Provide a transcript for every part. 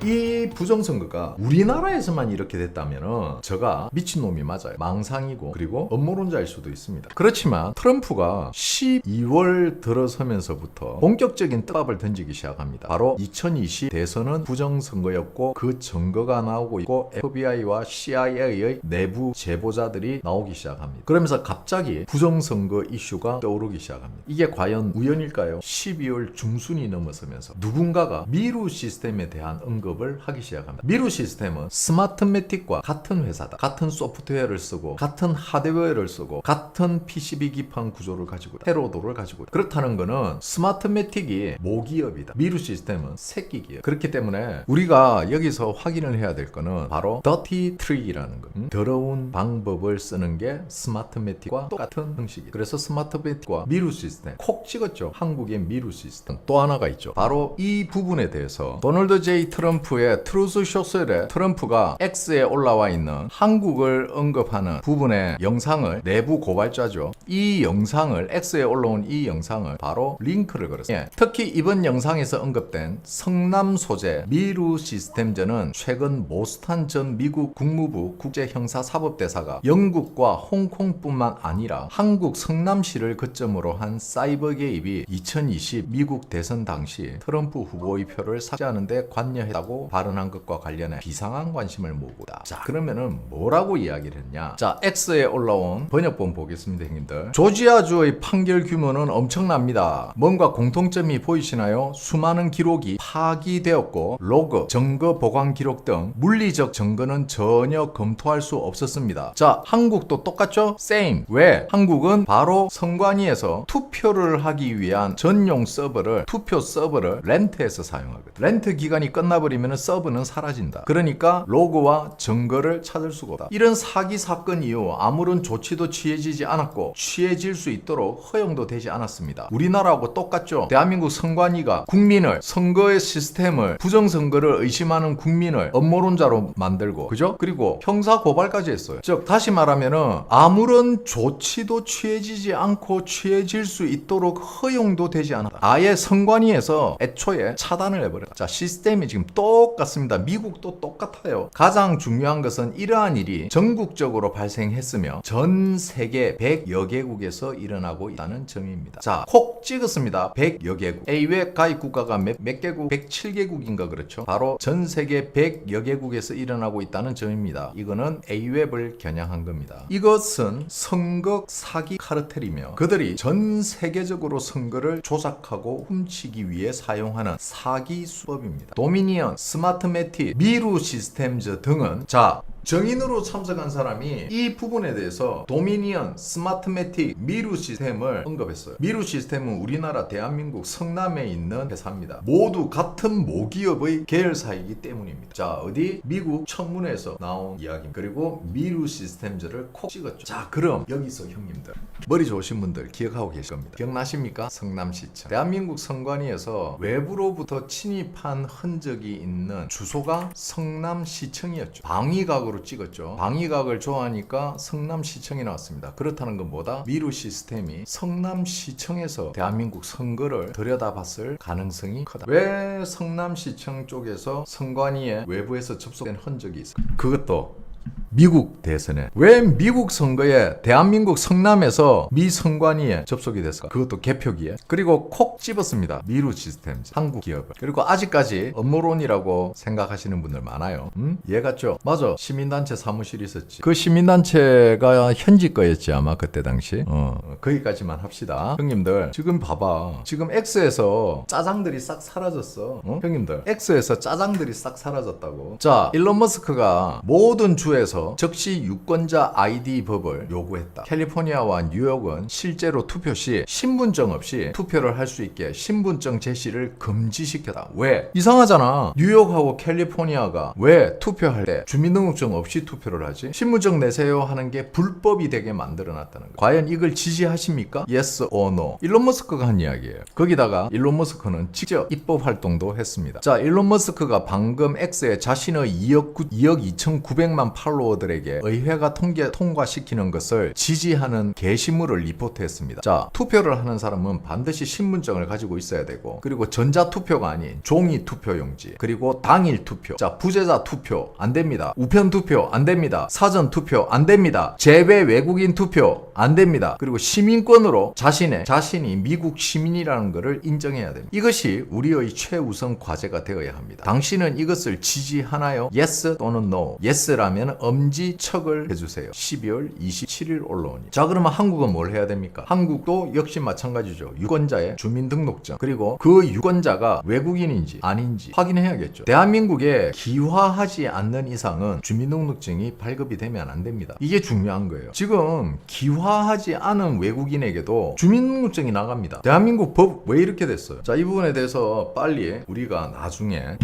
이 부정선거가 우리나라에서만 이렇게 됐다면은 저가 미친놈이 맞아요. 망상이고 그리고 음모론자일 수도 있습니다. 그렇지만 트럼프가 12월 들어서면서부터 본격적인 떡밥을 던지기 시작합니다. 바로 2020 대선은 부정선거였고 그 증거가 나오고 있고 FBI와 CIA의 내부 제보자들이 나오기 시작합니다. 그러면서 갑자기 부정선거 이슈가 떠오르기 시작합니다. 이게 과연 우연일까요? 12월 중순이 넘어서면서 누군가가 미루 시스템에 대한 언급을 하기 시작합니다. 미루 시스템은 스마트매틱과 같은 회사다. 같은 소프트웨어를 쓰고 같은 하드웨어를 쓰고 같은 PCB 기판 구조를 가지고 있다. 테로도를 가지고 있다. 그렇다는 거는 스마트매틱이 모기업이다. 미루 시스템은 새끼 기업. 그렇기 때문에 우리가 여기서 확인을 해야 될 거는 바로 더티 트릭이라는 거. 더러운 방법을 쓰는 게 스마트매틱과 똑같은 형식이다. 그래서 스마트매틱과 미루 시스템 콕 찍었죠. 한국의 미루 시스템. 또 하나가 있죠. 바로 이 부분에 대해서 도널드 J 트럼프의 트루스 소셜에 트럼프가 X에 올라와 있는 한국을 언급하는 부분의 영상을 내부 고발자죠. 이 영상을 X에 올라온 이 영상을 바로 링크를 걸었어요. 예, 특히 이번 영상에서 언급된 성남 소재 미루 시스템즈는 최근 모스탄 전 미국 국무부 국제형사사법대사가 영국과 홍콩뿐만 아니라 한국 성남시를 거점으로 한 사이버 개입이 2020 미국 대선 당시 트럼프 후보의 표를 삭제하는 데 관여했다고 발언한 것과 관련해 비상한 관심을 모으고 있다. 자, 그러면은 뭐라고 이야기를 했냐? 자, X에 올라온 번역본 보겠습니다, 형님들. 조지아주의 판결 규모는 엄청납니다. 뭔가 공통점이 보이시나요? 수많은 기록이 파기되었고 로그, 증거 보관 기록 등 물리적 증거는 전혀 검토할 수 없었습니다. 자, 한국도 똑같죠? same. 왜? 한국은 바로 선관위에서 투표를 하기 위한 전용 서버를 투표 서버를 렌트해서 사용하거든. 렌트 기간이 끝나버리면 서버는 사라진다. 그러니까 로그와 증거를 찾을 수가 없다. 이런 사기 사건 이후 아무런 조치도 취해지지 않았고 취해질 수 있도록 허용도 되지 않았습니다. 우리나라하고 똑같죠. 대한민국 선관위가 국민을 선거의 시스템을 부정선거를 의심하는 국민을 음모론자로 만들고 그죠? 그리고 형사 고발까지 했어요. 즉 다시 말하면은 아무런 조치도 취해지지 않고 취해질 수 있도록 허용도 되지 않았다. 아예 선관위에서 애초에 차단을 해버렸다. 자, 시스템이 지금 똑같습니다. 미국도 똑같아요. 가장 중요한 것은 이러한 일이 전국적으로 발생했으며 전 세계 100여 개국에서 일어나고 있다는 점입니다. 자, 콕 찍었습니다. 100여 개국. A외 가입 국가가 몇 개국? 107개국인가 그렇죠? 바로 전 세계 100여 개국에서 일어나고 있다는 점입니다. 이거는 A웹을 겨냥한 겁니다. 이것은 선거 사기 카르텔이며 그들이 전 세계적으로 선거를 조작하고 훔치기 위해 사용하는 사기 수법입니다. 도미니언, 스마트매틱, 미루 시스템즈 등은 자, 정인으로 참석한 사람이 이 부분에 대해서 도미니언, 스마트매틱, 미루 시스템을 언급했어요. 미루 시스템은 우리나라 대한민국 성남에 있는 회사입니다. 모두 같은 모기업의 계열사이기 때문입니다. 자, 어디? 미국 청문회에서 나온 이야기입니다. 그리고 미루 시스템즈를 콕 찍었죠. 자, 그럼 여기서 형님들 머리 좋으신 분들 기억하고 계실 겁니다. 기억나십니까? 성남시청. 대한민국 선관위에서 외부로부터 침입한 흔적이 있는 주소가 성남시청이었죠. 방위각으로 찍었죠. 방위각을 좋아하니까 성남시청이 나왔습니다. 그렇다는 건 뭐다? 미루 시스템이 성남시청에서 대한민국 선거를 들여다봤을 가능성이 크다. 왜 성남시청 쪽에서 선관위에 외부에서 접속된 흔적이 있을까? 그것도 미국 대선에 왜 미국 선거에 대한민국 성남에서 미 선관위에 접속이 됐을까? 그것도 개표기에. 그리고 콕 집었습니다. 미루 시스템 한국 기업을. 그리고 아직까지 음모론이라고 생각하시는 분들 많아요. 이해 갔죠? 맞아. 시민단체 사무실이 있었지. 그 시민단체가 현지 거였지 아마 그때 당시. 거기까지만 합시다. 형님들 지금 봐봐. 지금 X에서 짜장들이 싹 사라졌어. 형님들 X에서 짜장들이 싹 사라졌다고. 자, 일론 머스크가 모든 주에서 적시 유권자 아이디 법을 요구했다. 캘리포니아와 뉴욕은 실제로 투표 시 신분증 없이 투표를 할 수 있게 신분증 제시를 금지시켰다. 왜? 이상하잖아. 뉴욕하고 캘리포니아가 왜 투표할 때 주민등록증 없이 투표를 하지? 신분증 내세요 하는 게 불법이 되게 만들어놨다는 거야. 과연 이걸 지지하십니까? Yes or no? 일론 머스크가 한 이야기예요. 거기다가 일론 머스크는 직접 입법 활동도 했습니다. 자, 일론 머스크가 방금 X에 자신의 2억 2,900만 팔로워 투표소들에게 의회가 통과시키는 것을 지지하는 게시물을 리포트했습니다. 자, 투표를 하는 사람은 반드시 신분증을 가지고 있어야 되고, 그리고 전자투표가 아닌 종이 투표용지, 그리고 당일 투표, 자, 부재자 투표 안 됩니다. 우편 투표 안 됩니다. 사전 투표 안 됩니다. 재외 외국인 투표 안 됩니다. 그리고 시민권으로 자신이 미국 시민이라는 것을 인정해야 됩니다. 이것이 우리의 최우선 과제가 되어야 합니다. 당신은 이것을 지지하나요? Yes 또는 No. Yes라면 엄지척을 해주세요. 12월 27일 올라오니. 자, 그러면 한국은 뭘 해야 됩니까? 한국도 역시 마찬가지죠. 유권자의 주민등록증, 그리고 그 유권자가 외국인인지 아닌지 확인해야겠죠. 대한민국에 기화하지 않는 이상은 주민등록증이 발급이 되면 안 됩니다. 이게 중요한 거예요. 지금 기화하지 않은 외국인에게도 주민등록증이 나갑니다. 대한민국 법 왜 이렇게 됐어요? 자, 이 부분에 대해서 빨리 우리가 나중에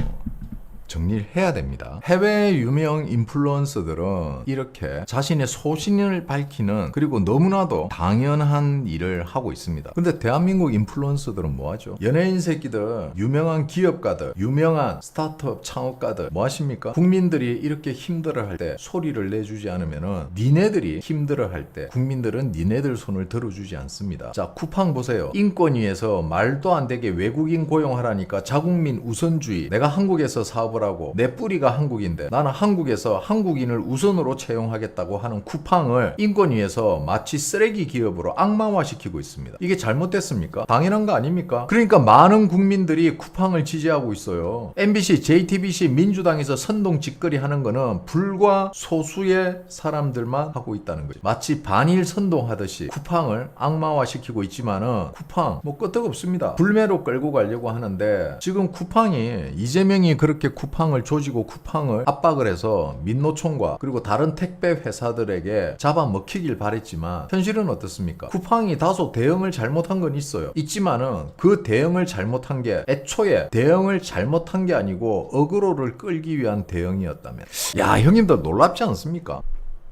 정리를 해야 됩니다. 해외 유명 인플루언서들은 이렇게 자신의 소신을 밝히는, 그리고 너무나도 당연한 일을 하고 있습니다. 근데 대한민국 인플루언서들은 뭐하죠? 연예인 새끼들, 유명한 기업가들, 유명한 스타트업 창업가들 뭐 하십니까? 국민들이 이렇게 힘들어할 때 소리를 내주지 않으면은 니네들이 힘들어할 때 국민들은 니네들 손을 들어주지 않습니다. 자, 쿠팡 보세요. 인권위에서 말도 안 되게 외국인 고용하라니까 자국민 우선주의, 내가 한국에서 사업을 하고 내 뿌리가 한국인데 나는 한국에서 한국인을 우선으로 채용하겠다고 하는 쿠팡을 인권위에서 마치 쓰레기 기업으로 악마화시키고 있습니다. 이게 잘못됐습니까? 당연한 거 아닙니까? 그러니까 많은 국민들이 쿠팡을 지지하고 있어요. MBC, JTBC, 민주당에서 선동 짓거리 하는 거는 불과 소수의 사람들만 하고 있다는 거죠. 마치 반일 선동하듯이 쿠팡을 악마화시키고 있지만은 쿠팡 뭐 끄떡없습니다. 불매로 끌고 가려고 하는데, 지금 쿠팡이, 이재명이 그렇게 쿠팡을 조지고 쿠팡을 압박을 해서 민노총과 그리고 다른 택배 회사들에게 잡아먹히길 바랬지만 현실은 어떻습니까? 쿠팡이 다소 대응을 잘못한 건 있지만은 그 대응을 잘못한 게 애초에 대응을 잘못한 게 아니고 어그로를 끌기 위한 대응이었다면, 야, 형님들 놀랍지 않습니까?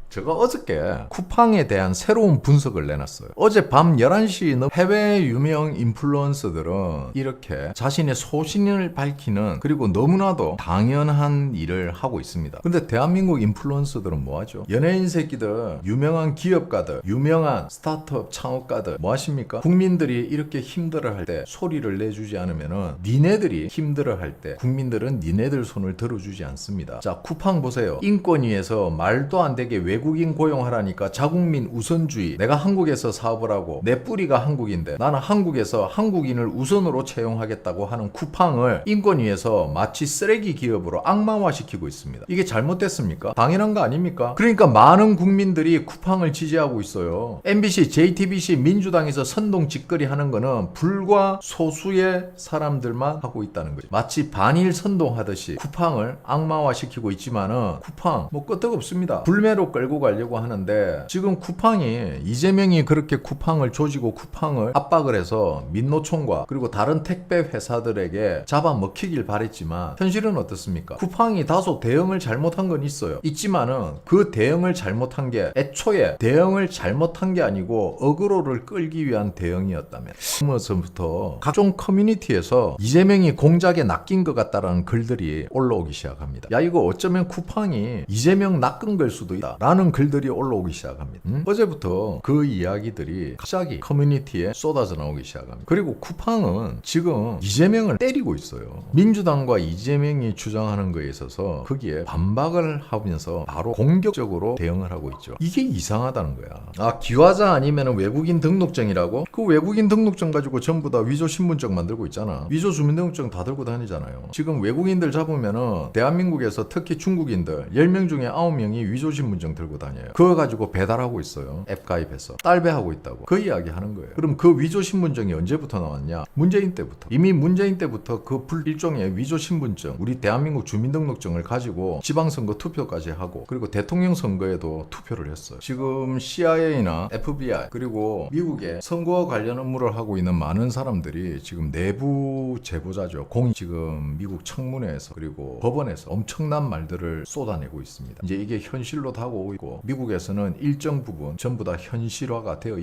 제가 어저께 쿠팡에 대한 새로운 분석을 내놨어요. 어제 밤 11시 해외 유명 인플루언서들은 이렇게 자신의 소신을 밝히는, 그리고 너무나도 당연한 일을 하고 있습니다. 근데 대한민국 인플루언서들은 뭐하죠? 연예인 새끼들, 유명한 기업가들, 유명한 스타트업 창업가들 뭐 하십니까? 국민들이 이렇게 힘들어할 때 소리를 내주지 않으면은 니네들이 힘들어할 때 국민들은 니네들 손을 들어주지 않습니다. 자, 쿠팡 보세요. 인권위에서 말도 안 되게 외국인 고용하라니까 자국민 우선주의, 내가 한국에서 사업을 하고 내 뿌리가 한국인데 나는 한국에서 한국인을 우선으로 채용하겠다고 하는 쿠팡을 인권위에서 마치 쓰레기 기업으로 악마화시키고 있습니다. 이게 잘못됐습니까? 당연한 거 아닙니까? 그러니까 많은 국민들이 쿠팡을 지지하고 있어요. MBC, JTBC, 민주당에서 선동 짓거리 하는 거는 불과 소수의 사람들만 하고 있다는 거죠. 마치 반일 선동하듯이 쿠팡을 악마화시키고 있지만은 쿠팡 뭐 끄떡없습니다. 불매로 끌고 가려고 하는데, 지금 쿠팡이, 이재명이 그렇게 쿠팡을 조지고 쿠팡을 압박을 해서 민노총과 그리고 다른 택배 회사들에게 잡아먹히길 바랬지만 현실은 어떻습니까? 쿠팡이 다소 대응을 잘못한 건 있지만은 그 대응을 잘못한 게 애초에 대응을 잘못한 게 아니고 어그로를 끌기 위한 대응이었다면, 처음부터 각종 커뮤니티에서 이재명이 공작에 낚인 것 같다라는 글들이 올라오기 시작합니다. 야, 이거 어쩌면 쿠팡이 이재명 낚은 걸 수도 있다 라는 글들이 올라오기 시작합니다. 어제부터 그 이야기들이 갑자기 커뮤니티에 쏟아져 나오기 시작합니다. 그리고 쿠팡은 지금 이재명을 때리고 있어요. 민주당과 이재명이 주장하는 거에 있어서 거기에 반박을 하면서 바로 공격적으로 대응을 하고 있죠. 이게 이상하다는 거야. 아, 기화자 아니면 외국인 등록증이라고? 그 외국인 등록증 가지고 전부 다 위조 신분증 만들고 있잖아. 위조 주민등록증 다 들고 다니잖아요. 지금 외국인들 잡으면은 대한민국에서 특히 중국인들 10명 중에 9명이 위조 신분증 들고 다녀요. 그거 가지고 배달하고 있어요. 앱 가입해서 딸배하고 있다고 그 이야기 하는 거예요. 그럼 그 위조 신분증이 언제부터 나왔냐? 문재인 때부터. 이미 문재인 때부터 그 일종의 위조 신분증, 우리 대한민국 주민등록증을 가지고 지방선거 투표까지 하고, 그리고 대통령 선거에도 투표를 했어요. 지금 CIA나 FBI 그리고 미국의 선거와 관련 업무를 하고 있는 많은 사람들이 지금 내부 제보자죠. 지금 미국 청문회에서 그리고 법원에서 엄청난 말들을 쏟아내고 있습니다. 이제 이게 현실로 다가오고 있고 미국에서는 일정 부분 전부 다 현실화가 되어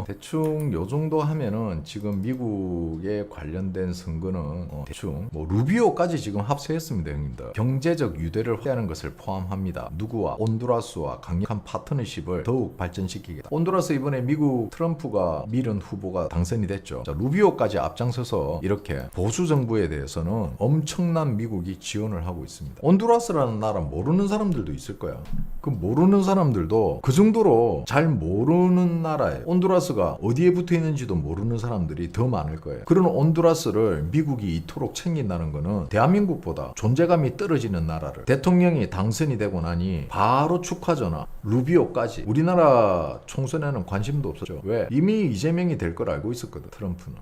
대충 요 정도 하면은 지금 미국에 관련된 선거는 대충 뭐 루비오까지 지금 합세했습니다, 형님들. 경제적 유대를 확대하는 것을 포함합니다. 누구와? 온두라스와 강력한 파트너십을 더욱 발전시키겠다. 온두라스 이번에 미국 트럼프가 밀은 후보가 당선이 됐죠. 자, 루비오까지 앞장서서 이렇게 보수 정부에 대해서는 엄청난 미국이 지원을 하고 있습니다. 온두라스라는 나라 모르는 사람들도 있을 거야. 그 모르는 사람들도 그 정도로 잘 모르는 나라에 온두라스가 어디에 붙어 있는지도 모르는 사람들이 더 많을 거예요. 그런 온두라스를 미국이 이토록 챙긴다는 거는 대한민국보다 존재감이 떨어지는 나라를 대통령이 당선이 되고 나니 바로 축하 전화 루비오까지. 우리나라 총선에는 관심도 없었죠. 왜? 이미 이재명이 될 걸 알고 있었거든, 트럼프는.